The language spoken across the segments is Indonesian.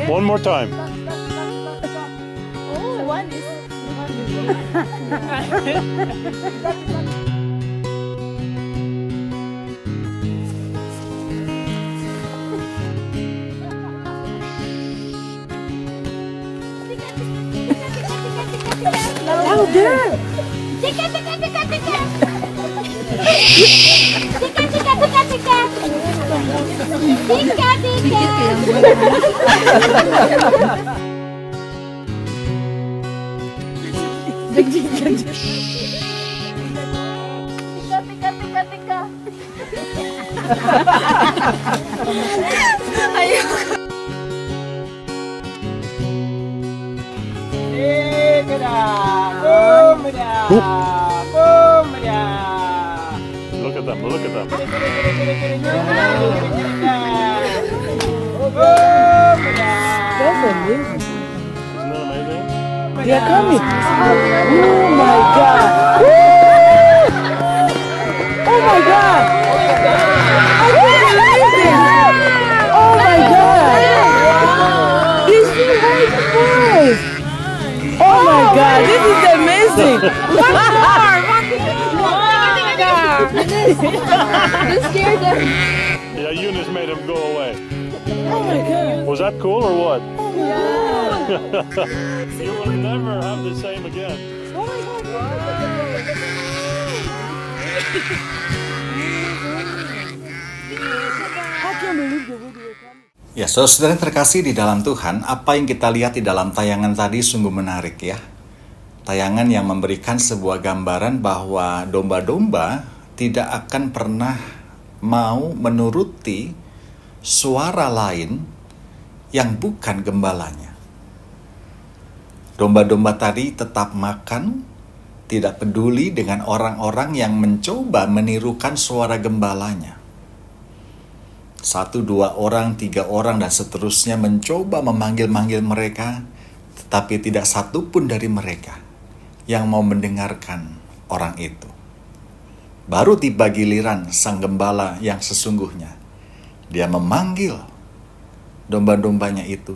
One more time. Oh, one is. Louder! Tika, tika, tika, tika. Tika, tika, tika, tika. Tika, tika. Tika, tika, tika, tika. Ayo. Look at them, look at them. That's amazing. Isn't that amazing? They are coming. Oh my God. Oh my God. I can't believe this. Oh my God. This is right first. Oh my God. This is amazing. One more. This scared them. Yeah, Eunice made him go away. Oh my God. Was that cool or what? Yeah. You will never have the same again. I can't believe the video coming. Ya, saudara terkasih di dalam Tuhan, apa yang kita lihat di dalam tayangan tadi sungguh menarik ya. Tayangan yang memberikan sebuah gambaran bahwa domba-domba tidak akan pernah mau menuruti suara lain yang bukan gembalanya. Domba-domba tadi tetap makan, tidak peduli dengan orang-orang yang mencoba menirukan suara gembalanya. 1, 2 orang, 3 orang, dan seterusnya mencoba memanggil-manggil mereka, tetapi tidak satu pun dari mereka yang mau mendengarkan orang itu. Baru tiba giliran sang gembala yang sesungguhnya. Dia memanggil domba-dombanya itu.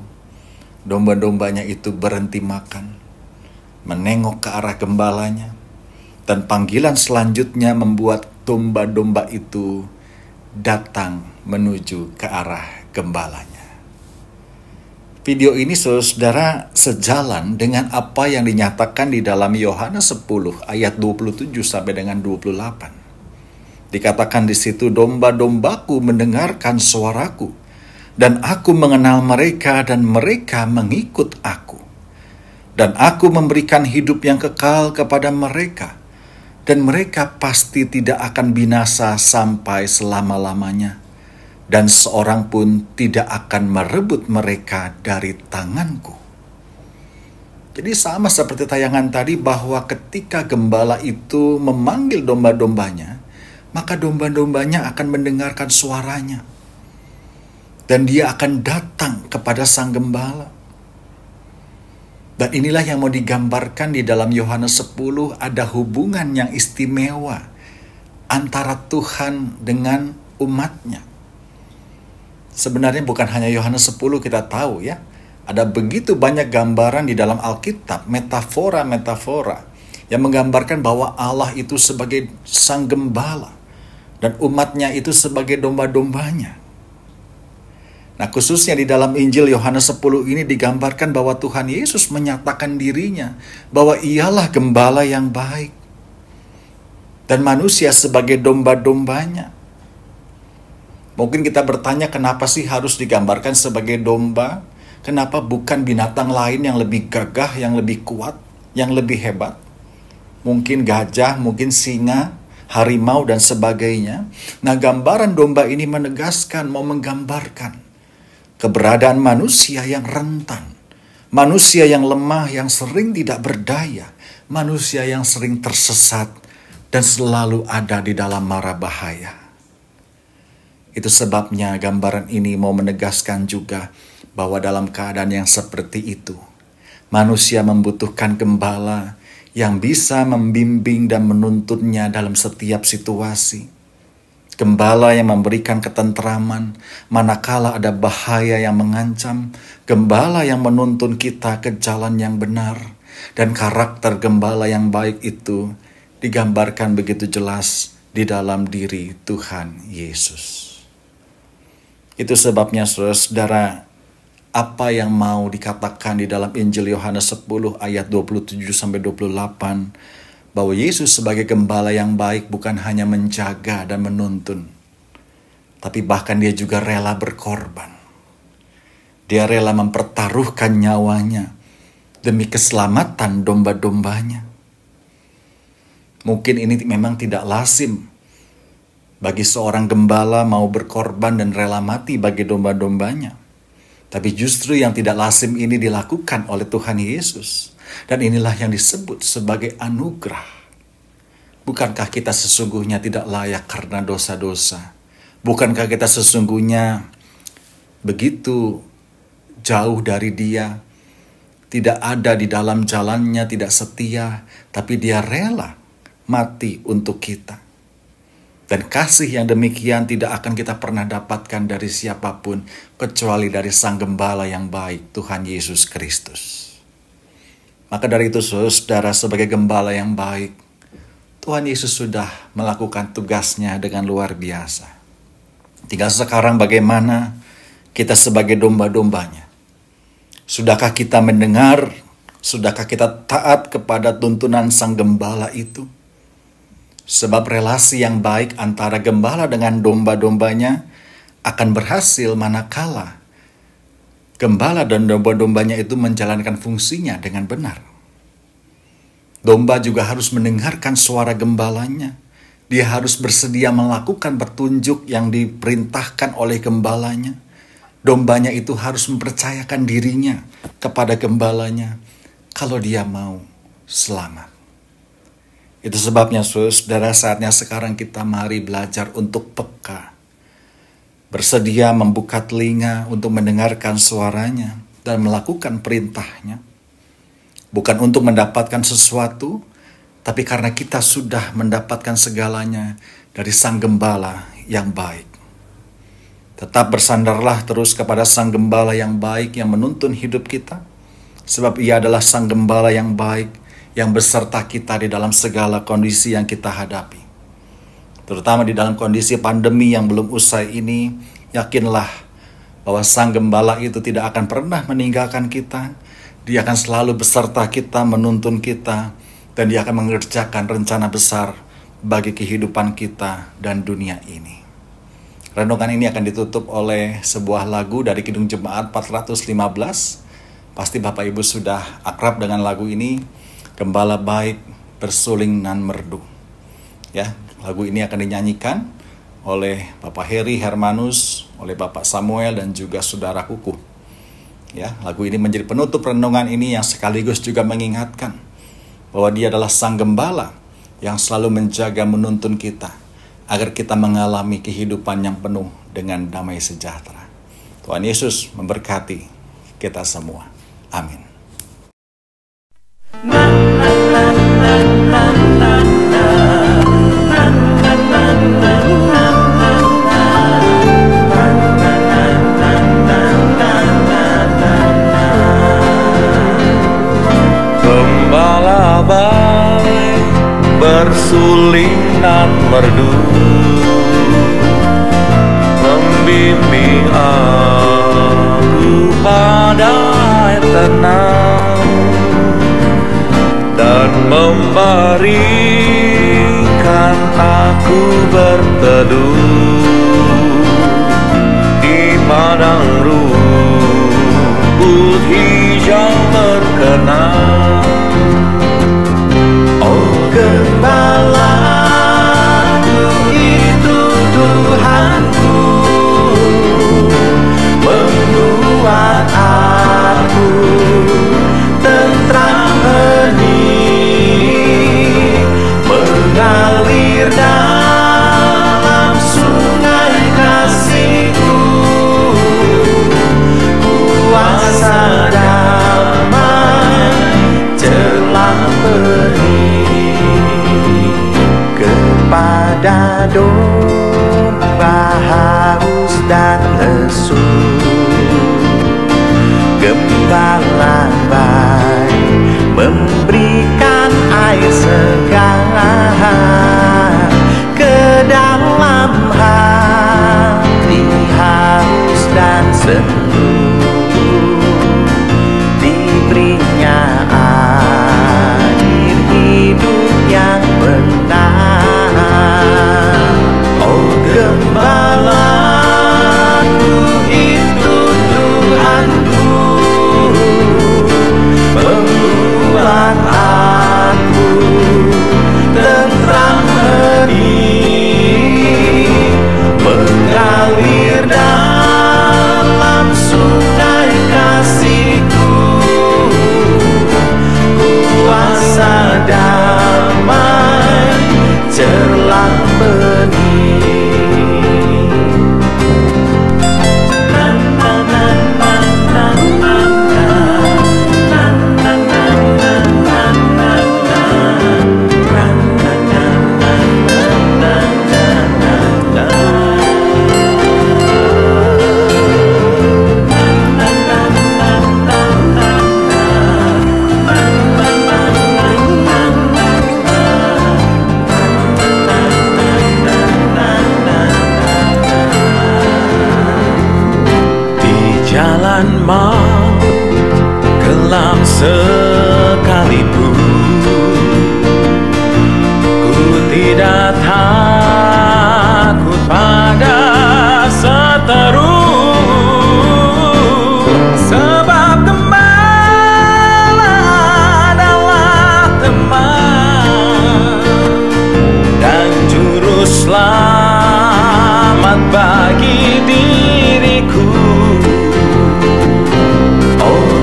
Domba-dombanya itu berhenti makan, menengok ke arah gembalanya, dan panggilan selanjutnya membuat domba-domba itu datang menuju ke arah gembalanya. Video ini saudara sejalan dengan apa yang dinyatakan di dalam Yohanes 10 ayat 27 sampai dengan 28. Dikatakan di situ, domba-dombaku mendengarkan suaraku, dan aku mengenal mereka dan mereka mengikut aku. Dan aku memberikan hidup yang kekal kepada mereka, dan mereka pasti tidak akan binasa sampai selama-lamanya. Dan seorang pun tidak akan merebut mereka dari tanganku. Jadi sama seperti tayangan tadi bahwa ketika gembala itu memanggil domba-dombanya, maka domba-dombanya akan mendengarkan suaranya. Dan dia akan datang kepada sang gembala. Dan inilah yang mau digambarkan di dalam Yohanes 10, ada hubungan yang istimewa antara Tuhan dengan umatnya. Sebenarnya bukan hanya Yohanes 10 kita tahu ya. Ada begitu banyak gambaran di dalam Alkitab, metafora-metafora yang menggambarkan bahwa Allah itu sebagai sang gembala dan umatnya itu sebagai domba-dombanya. Nah, khususnya di dalam Injil Yohanes 10 ini digambarkan bahwa Tuhan Yesus menyatakan dirinya bahwa ialah gembala yang baik dan manusia sebagai domba-dombanya. Mungkin kita bertanya, kenapa sih harus digambarkan sebagai domba? Kenapa bukan binatang lain yang lebih gagah, yang lebih kuat, yang lebih hebat? Mungkin gajah, mungkin singa, harimau, dan sebagainya. Nah, gambaran domba ini menegaskan, mau menggambarkan keberadaan manusia yang rentan. Manusia yang lemah, yang sering tidak berdaya. Manusia yang sering tersesat dan selalu ada di dalam mara bahaya. Itu sebabnya gambaran ini mau menegaskan juga bahwa dalam keadaan yang seperti itu, manusia membutuhkan gembala yang bisa membimbing dan menuntunnya dalam setiap situasi. Gembala yang memberikan ketentraman, manakala ada bahaya yang mengancam. Gembala yang menuntun kita ke jalan yang benar. Dan karakter gembala yang baik itu digambarkan begitu jelas di dalam diri Tuhan Yesus. Itu sebabnya saudara, apa yang mau dikatakan di dalam Injil Yohanes 10 ayat 27-28, bahwa Yesus sebagai gembala yang baik bukan hanya menjaga dan menuntun, tapi bahkan dia juga rela berkorban. Dia rela mempertaruhkan nyawanya demi keselamatan domba-dombanya. Mungkin ini memang tidak lazim bagi seorang gembala mau berkorban dan rela mati bagi domba-dombanya. Tapi justru yang tidak lazim ini dilakukan oleh Tuhan Yesus. Dan inilah yang disebut sebagai anugerah. Bukankah kita sesungguhnya tidak layak karena dosa-dosa? Bukankah kita sesungguhnya begitu jauh dari Dia? Tidak ada di dalam jalannya, tidak setia. Tapi Dia rela mati untuk kita. Dan kasih yang demikian tidak akan kita pernah dapatkan dari siapapun, kecuali dari Sang Gembala yang baik, Tuhan Yesus Kristus. Maka dari itu saudara, sebagai gembala yang baik, Tuhan Yesus sudah melakukan tugasnya dengan luar biasa. Tinggal sekarang bagaimana kita sebagai domba-dombanya. Sudahkah kita mendengar? Sudahkah kita taat kepada tuntunan Sang Gembala itu? Sebab relasi yang baik antara gembala dengan domba-dombanya akan berhasil manakala gembala dan domba-dombanya itu menjalankan fungsinya dengan benar. Domba juga harus mendengarkan suara gembalanya. Dia harus bersedia melakukan petunjuk yang diperintahkan oleh gembalanya. Dombanya itu harus mempercayakan dirinya kepada gembalanya kalau dia mau selamat. Itu sebabnya saudara, saatnya sekarang kita mari belajar untuk peka. Bersedia membuka telinga untuk mendengarkan suaranya dan melakukan perintahnya. Bukan untuk mendapatkan sesuatu, tapi karena kita sudah mendapatkan segalanya dari Sang Gembala yang baik. Tetap bersandarlah terus kepada Sang Gembala yang baik yang menuntun hidup kita. Sebab Ia adalah Sang Gembala yang baik yang beserta kita di dalam segala kondisi yang kita hadapi. Terutama di dalam kondisi pandemi yang belum usai ini, yakinlah bahwa Sang Gembala itu tidak akan pernah meninggalkan kita. Dia akan selalu beserta kita, menuntun kita, dan Dia akan mengerjakan rencana besar bagi kehidupan kita dan dunia ini. Renungan ini akan ditutup oleh sebuah lagu dari Kidung Jemaat 415. Pasti Bapak Ibu sudah akrab dengan lagu ini, Gembala Baik Bersuling Nan Merdu. Ya, lagu ini akan dinyanyikan oleh Bapak Heri Hermanus, oleh Bapak Samuel dan juga Saudara Kuku. Ya, lagu ini menjadi penutup renungan ini yang sekaligus juga mengingatkan bahwa Dia adalah Sang Gembala yang selalu menjaga menuntun kita agar kita mengalami kehidupan yang penuh dengan damai sejahtera. Tuhan Yesus memberkati kita semua. Amin. Gembala baik bersuling nan merdu, membimbing aku pada air tenang dan memberikan aku berteduh di padang rumput hijau berkenang. Oh Gembalaku itu Tuhanku, membuat aku tentram hening, mengalir dalam sungai kasih-Ku. seluruh diberinya air hidup yang benar. Oh gembalaku itu Tuhanku, membuat aku tentram hening, mengalir dalam sungai kasih-Ku, kuasa damai celah benih. Jalan maut gelap sekalipun, ku tidak takut pada seteru, sebab Gembala adalah teman dan juru selamat bagi diriku.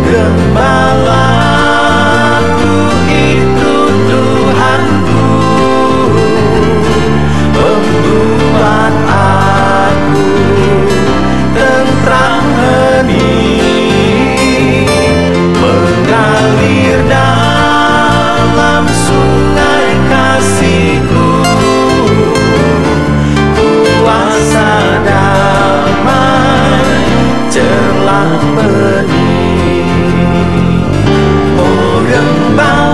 Gembalaku itu Tuhanku, membuat aku tentram hening, mengalir dalam sungai kasih-Ku, kuasa damai celah benih. Oh gembala